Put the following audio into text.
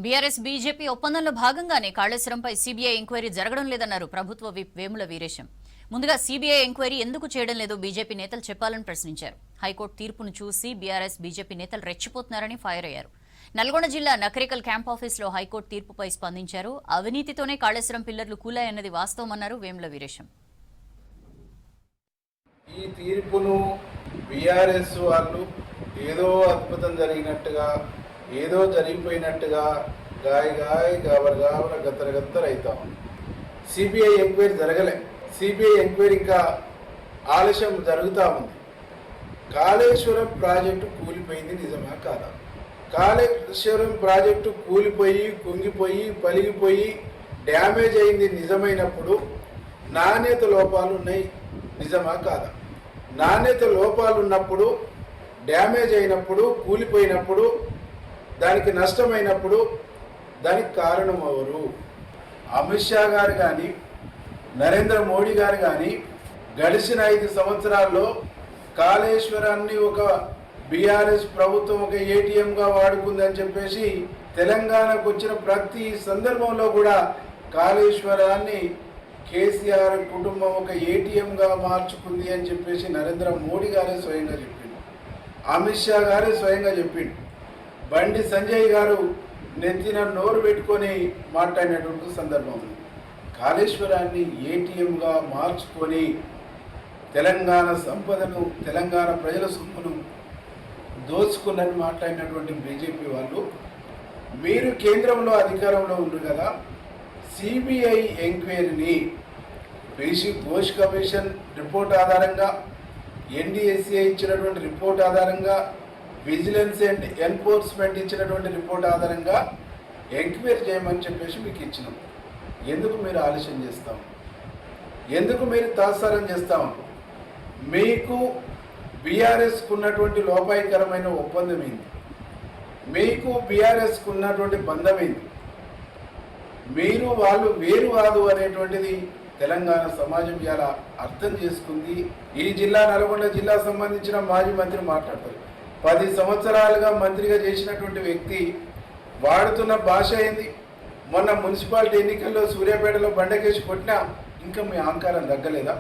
BRS BJP ఒప్పందంలో భాగంగానే కాళేశ్వరంపై CBI enquiry జరగడం లేదన్నారు ప్రభుత్వ విప్ వేముల వీరేశం. ముందుగా సీబీఐ ఎంక్వైరీ ఎందుకు చేయడం లేదో బీజేపీ నేతలు చెప్పాలని ప్రశ్నించారు. హైకోర్టు తీర్పును చూసి బీఆర్ఎస్ బీజేపీ నేతలు రెచ్చిపోతున్నారని ఫైర్ అయ్యారు. నల్గొండ జిల్లా నకరికల్ క్యాంప్ ఆఫీసులో హైకోర్టు తీర్పుపై స్పందించారు. అవినీతితోనే కాళేశ్వరం పిల్లర్లు కూలాయన్నది వాస్తవమన్నారు వేముల వీరేశం. ఈ తీర్పును బీఆర్ఎస్ వాళ్ళు ఏదో అద్భుతం జరిగినట్టుగా, ఏదో జరిగిపోయినట్టుగా గాయ గాబర గత్తర అవుతాం. సిబిఐ ఎంక్వైరీ జరగలే. సిబిఐ ఎంక్వైరీ ఇంకా ఆలస్యం జరుగుతూ ఉంది. కాళేశ్వరం ప్రాజెక్టు కూలిపోయింది నిజమా కాదా? కాళేశ్వరం ప్రాజెక్టు కూలిపోయి, కుంగిపోయి, పలిగిపోయి డ్యామేజ్ అయింది నిజమైనప్పుడు నాణ్యత లోపాలు ఉన్నాయి నిజమా కాదా? నాణ్యత లోపాలు ఉన్నప్పుడు, డ్యామేజ్ అయినప్పుడు, కూలిపోయినప్పుడు, దానికి నష్టమైనప్పుడు దానికి కారణం ఎవరు? అమిత్ షా గారు కానీ, నరేంద్ర మోడీ గారు కానీ గడిచిన 5 సంవత్సరాల్లో కాళేశ్వరాన్ని ఒక బీఆర్ఎస్ ప్రభుత్వం ఒక ఏటీఎంగా వాడుకుందని చెప్పేసి తెలంగాణకు వచ్చిన ప్రతి సందర్భంలో కూడా కాళేశ్వరాన్ని కేసీఆర్ కుటుంబం ఒక ఏటీఎంగా మార్చుకుంది అని చెప్పేసి నరేంద్ర మోడీ గారే స్వయంగా చెప్పిండు. అమిత్ షా గారే స్వయంగా చెప్పిండు. బండి సంజయ్ గారు నెత్తిన నోరు పెట్టుకొని మాట్లాడినటువంటి సందర్భం. కాళేశ్వరాన్ని ఏటీఎంగా మార్చుకొని తెలంగాణ సంపదను, తెలంగాణ ప్రజల సొమ్మును దోచుకున్నని మాట్లాడినటువంటి బీజేపీ వాళ్ళు, మీరు కేంద్రంలో అధికారంలో ఉన్నారు కదా, సిబిఐ ఎంక్వైరీని బీసీ ఘోష్ కమిషన్ రిపోర్ట్ ఆధారంగా, ఎన్డీఎస్ఏ ఇచ్చినటువంటి రిపోర్ట్ ఆధారంగా, విజిలెన్స్ అండ్ ఎన్ఫోర్స్మెంట్ ఇచ్చినటువంటి రిపోర్ట్ ఆధారంగా ఎంక్వైరీ చేయమని చెప్పేసి మీకు ఇచ్చినాం. ఎందుకు మీరు ఆలస్యం చేస్తాం? ఎందుకు మీరు తాత్సారం చేస్తాం? మీకు బీఆర్ఎస్కు ఉన్నటువంటి లోపాయకరమైన ఒప్పందం ఏంది? మీకు బీఆర్ఎస్కు ఉన్నటువంటి బంధం ఏంది? మీరు వాళ్ళు వేరు కాదు అనేటువంటిది తెలంగాణ సమాజం ఇలా అర్థం చేసుకుంది. ఈ జిల్లా, నల్గొండ జిల్లా సంబంధించిన మాజీ మంత్రి మాట్లాడతారు. 10 సంవత్సరాలుగా మంత్రిగా చేసినటువంటి వ్యక్తి వాడుతున్న భాష ఏంది? మొన్న మున్సిపాలిటీ ఎన్నికల్లో సూర్యాపేటలో బండకేసి కొట్టినా ఇంకా మీ అహంకారం తగ్గలేదా?